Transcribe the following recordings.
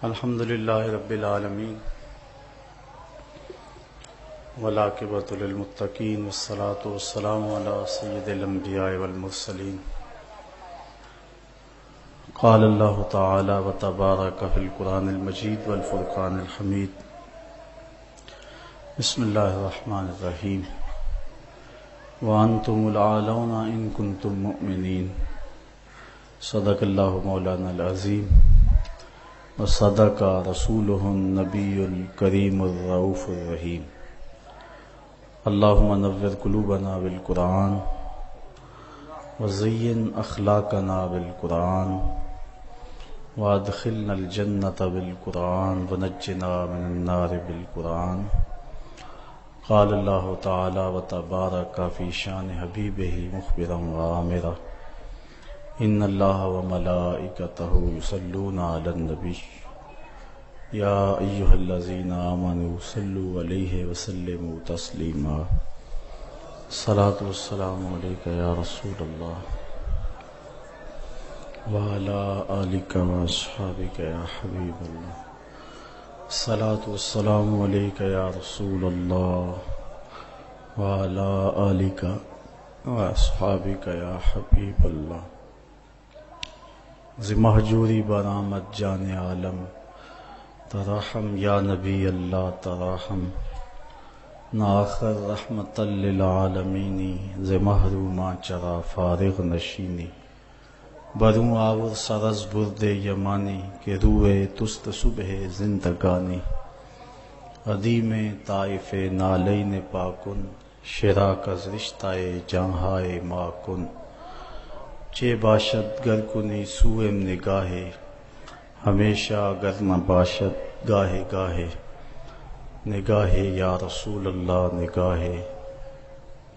الحمد للہ رب العالمین والعاقبۃ للمتقین والصلاة والسلام علی سید الانبیاء والمرسلین قال اللہ تعالی وتبارک فی القرآن المجید والفرقان الحمید بسم اللہ الرحمن الرحیم وانتم العالون ان کنتم مؤمنین صدق اللہ مولانا العظیم وصدق رسولہ النبی الکریم الرؤوف الرحیم اللہم نور قلوبنا بالقرآن وزین اخلاقنا بالقرآن وادخلنا الجنۃ بالقرآن ونجنا من النار بالقرآن قال اللہ تعالی وتبارک فی شان حبیبہ مخبرا وآمرا ان اللہ وملائکتہ یصلون علی النبی یا ایہا الذین آمنوا صلوا علیہ وسلموا تسلیما الصلاۃ والسلام علیک یا رسول اللہ وعلی آلک واصحابک یا حبیب اللہ الصلاۃ والسلام علیک یا رسول اللہ وعلی آلک واصحابک یا حبیب اللہ ز مہجوری برآمد جان عالم تراحم یا نبی اللہ تراحم ناخر رحمت للعالمینی ز محروماں چرا فارغ نشینی بروں آور سرز برد یمانی کہ روئے تست صبح زندگانی عدیم طائف نالین پاکن شراک از رشتہ جہاں ماکن چے باشد گر کنی سوئم نگاہے ہمیشہ گر نہ باشد گاہے گاہے نگاہے یا رسول اللہ نگاہے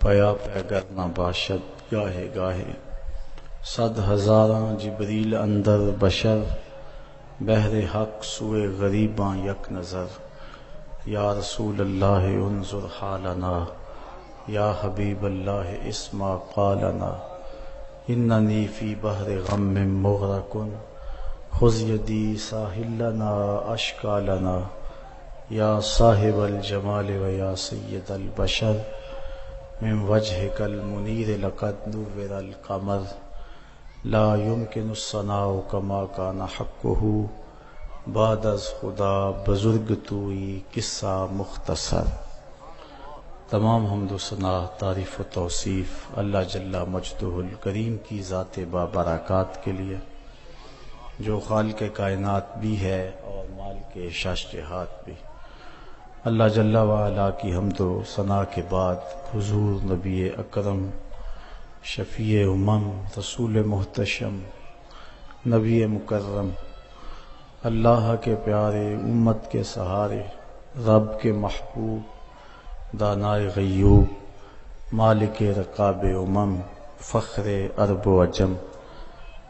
پیا پہ گر نہ باشد گاہے گاہے صد ہزاراں جبریل اندر بشر بہر حق سوئے غریباں یک نظر یا رسول اللہ انظر حالنا یا حبیب اللہ اسمع قالنا اننی فی بحر غم مغرق خذ یدی ساحلنا اشکالنا یا صاحب الجمال و یا سید البشر من وجهک المنیر لقد نور القمر لا يمکن الثناء کما کان حقہ بعد از خدا بزرگ توئی قصہ مختصر تمام حمد و ثنا تعریف و توصیف اللہ جل مجدہ الکریم کی ذات بابرکات کے لیے جو خالق کائنات بھی ہے اور مال کے شاشجہات بھی اللہ جل وعلا کی حمد و ثنا کے بعد حضور نبی اکرم شفیع امم رسول محتشم نبی مکرم اللہ کے پیارے امت کے سہارے رب کے محبوب دانائے غیوب مالک رقاب امم فخر عرب و عجم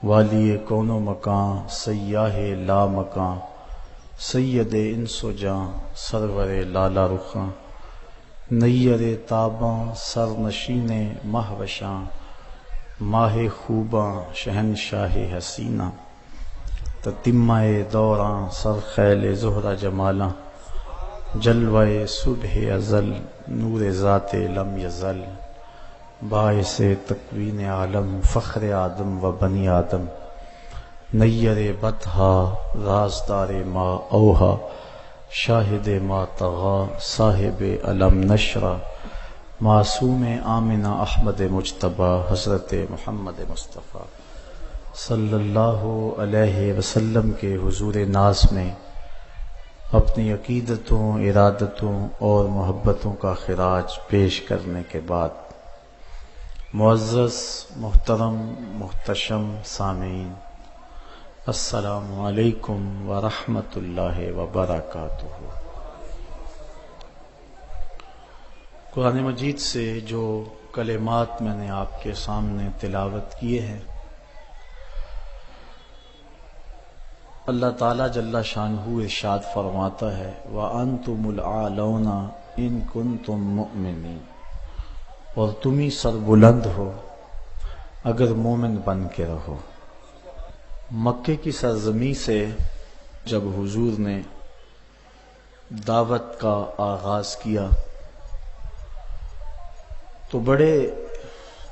والی کون و مکان سیاہ لا مکان سید انس و جاں سرور لالا رخاں نیر تاباں سر نشین مہوشاں ماہ خوباں شہنشاہ حسینہ تتمہ دوراں سر خیل زہرہ جمالاں جلوہ صبح ازل نور ذات لم یزل باعث تکوین عالم فخر آدم و بنی آدم نیر بطحا رازدار ما اوہا شاہد ما طغا صاحب علم نشرہ معصوم آمنہ احمد مجتبی حضرت محمد مصطفیٰ صلی اللہ علیہ وسلم کے حضور ناز میں اپنی عقیدتوں ارادتوں اور محبتوں کا خراج پیش کرنے کے بعد معزز محترم محتشم سامعین السلام علیکم ورحمۃ اللہ وبرکاتہ۔ قرآن مجید سے جو کلمات میں نے آپ کے سامنے تلاوت کیے ہیں اللہ تعالیٰ جل شانہ ارشاد فرماتا ہے وَأَنْتُمُ الْأَعْلَوْنَ إِن كُنتُم مُؤْمِنِينَ، اور تم ہی سر بلند ہو اگر مومن بن کے رہو۔ مکے کی سرزمین سے جب حضور نے دعوت کا آغاز کیا تو بڑے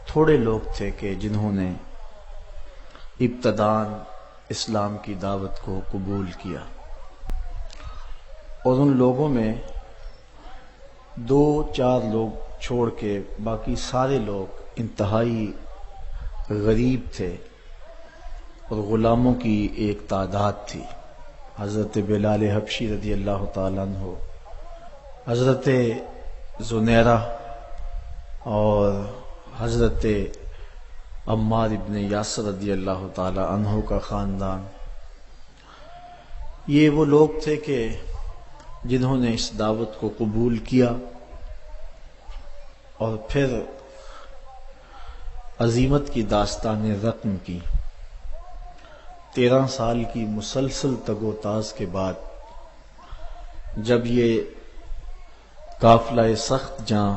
تھوڑے لوگ تھے کہ جنہوں نے ابتداً اسلام کی دعوت کو قبول کیا، اور ان لوگوں میں 2-4 لوگ چھوڑ کے باقی سارے لوگ انتہائی غریب تھے اور غلاموں کی ایک تعداد تھی۔ حضرت بلال حبشی رضی اللہ تعالیٰ عنہ، حضرت زنیرہ اور حضرت عمار ابن یاسر رضی اللہ تعالیٰ عنہ کا خاندان، یہ وہ لوگ تھے کہ جنہوں نے اس دعوت کو قبول کیا اور پھر عزیمت کی داستان رقم کی۔ 13 سال کی مسلسل تگ و تاز کے بعد جب یہ قافلہ سخت جاں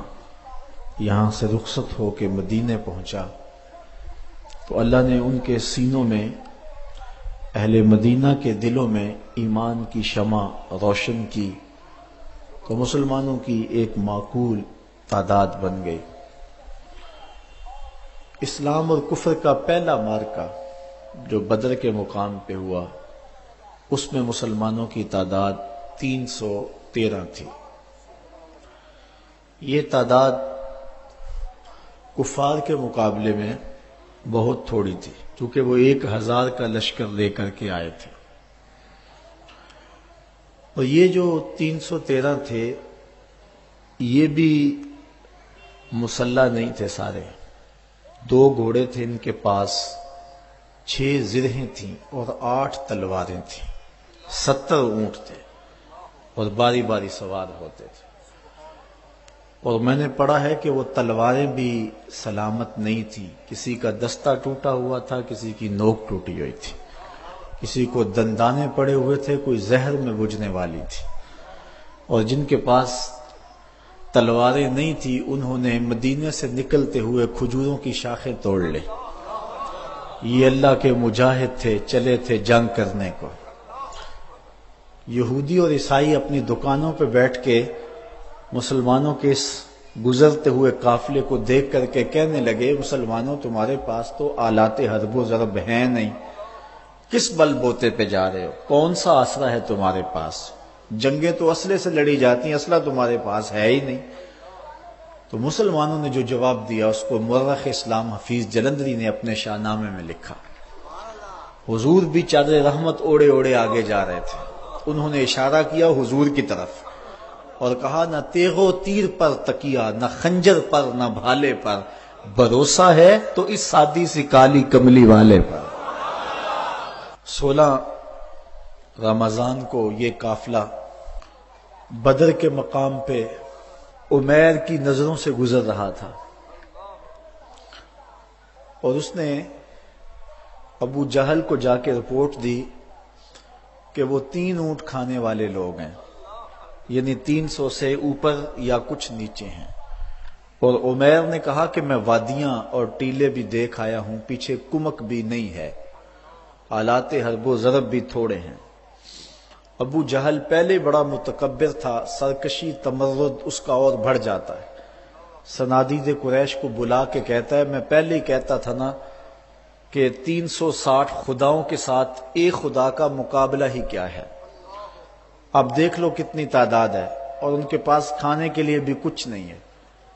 یہاں سے رخصت ہو کے مدینے پہنچا تو اللہ نے ان کے سینوں میں، اہل مدینہ کے دلوں میں ایمان کی شمع روشن کی تو مسلمانوں کی ایک معقول تعداد بن گئی۔ اسلام اور کفر کا پہلا معرکہ جو بدر کے مقام پہ ہوا، اس میں مسلمانوں کی تعداد 313 تھی۔ یہ تعداد کفار کے مقابلے میں بہت تھوڑی تھی، کیونکہ وہ 1000 کا لشکر لے کر کے آئے تھے، اور یہ جو 313 تھے یہ بھی مسلح نہیں تھے سارے۔ 2 گھوڑے تھے ان کے پاس، 6 زرہیں تھیں اور 8 تلواریں تھیں، 70 اونٹ تھے اور باری باری سوار ہوتے تھے۔ اور میں نے پڑھا ہے کہ وہ تلواریں بھی سلامت نہیں تھیں، کسی کا دستہ ٹوٹا ہوا تھا، کسی کی نوک ٹوٹی ہوئی تھی، کسی کو دندانے پڑے ہوئے تھے، کوئی زہر میں بجھنے والی تھی۔ اور جن کے پاس تلواریں نہیں تھی انہوں نے مدینے سے نکلتے ہوئے کھجوروں کی شاخیں توڑ لی۔ یہ اللہ کے مجاہد تھے، چلے تھے جنگ کرنے کو۔ یہودی اور عیسائی اپنی دکانوں پہ بیٹھ کے مسلمانوں کے اس گزرتے ہوئے قافلے کو دیکھ کر کے کہنے لگے، مسلمانوں تمہارے پاس تو آلات حرب و ضرب ہیں نہیں، کس بل بوتے پہ جا رہے ہو؟ کون سا اسلحہ ہے تمہارے پاس؟ جنگیں تو اسلحے سے لڑی جاتی ہیں، اسلحہ تمہارے پاس ہے ہی نہیں۔ تو مسلمانوں نے جو جواب دیا اس کو مورخ اسلام حفیظ جلندری نے اپنے شاہ نامے میں لکھا۔ حضور بھی چادر رحمت اوڑے اوڑے آگے جا رہے تھے، انہوں نے اشارہ کیا حضور کی طرف اور کہا، نہ تیغ و تیر پر تکیہ، نہ خنجر پر، نہ بھالے پر، بھروسہ ہے تو اس سادی سی کالی کملی والے پر۔ 16 رمضان کو یہ قافلہ بدر کے مقام پہ عمیر کی نظروں سے گزر رہا تھا، اور اس نے ابو جہل کو جا کے رپورٹ دی کہ وہ 3 اونٹ کھانے والے لوگ ہیں، یعنی 300 سے اوپر یا کچھ نیچے ہیں۔ اور عمیر نے کہا کہ میں وادیاں اور ٹیلے بھی دیکھ آیا ہوں، پیچھے کمک بھی نہیں ہے، آلات حرب و ضرب بھی تھوڑے ہیں۔ ابو جہل پہلے بڑا متکبر تھا، سرکشی تمرد اس کا اور بڑھ جاتا ہے۔ صنادید قریش کو بلا کے کہتا ہے، میں پہلے ہی کہتا تھا نا کہ 360 خداؤں کے ساتھ ایک خدا کا مقابلہ ہی کیا ہے، اب دیکھ لو کتنی تعداد ہے، اور ان کے پاس کھانے کے لیے بھی کچھ نہیں ہے۔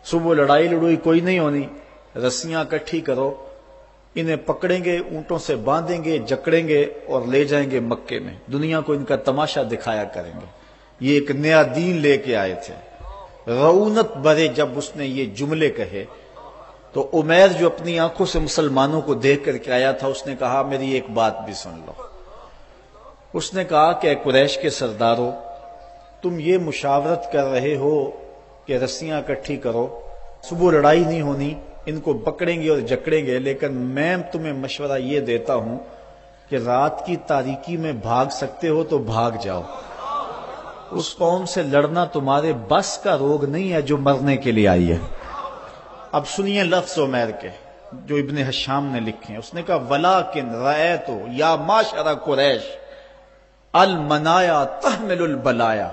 صبح لڑائی لڑوئی کوئی نہیں ہونی، رسیاں اکٹھی کرو، انہیں پکڑیں گے، اونٹوں سے باندھیں گے، جکڑیں گے اور لے جائیں گے مکے میں، دنیا کو ان کا تماشا دکھایا کریں گے۔ یہ ایک نیا دین لے کے آئے تھے۔ رعونت بھرے جب اس نے یہ جملے کہے تو عمیر جو اپنی آنکھوں سے مسلمانوں کو دیکھ کر کے آیا تھا، اس نے کہا میری ایک بات بھی سن لو۔ اس نے کہا کہ اے قریش کے سردارو، تم یہ مشاورت کر رہے ہو کہ رسیاں اکٹھی کرو، صبح لڑائی نہیں ہونی، ان کو پکڑیں گے اور جکڑیں گے، لیکن میں تمہیں مشورہ یہ دیتا ہوں کہ رات کی تاریکی میں بھاگ سکتے ہو تو بھاگ جاؤ۔ اس قوم سے لڑنا تمہارے بس کا روگ نہیں ہے جو مرنے کے لیے آئی ہے۔ اب سنیے لفظ عمیر کے جو ابن حشام نے لکھے ہیں۔ اس نے کہا وَلَٰكِنْ رَأَيْتُ يَا مَعْشَرَ قُرَيْشٍ المنایا تحمل البلایا،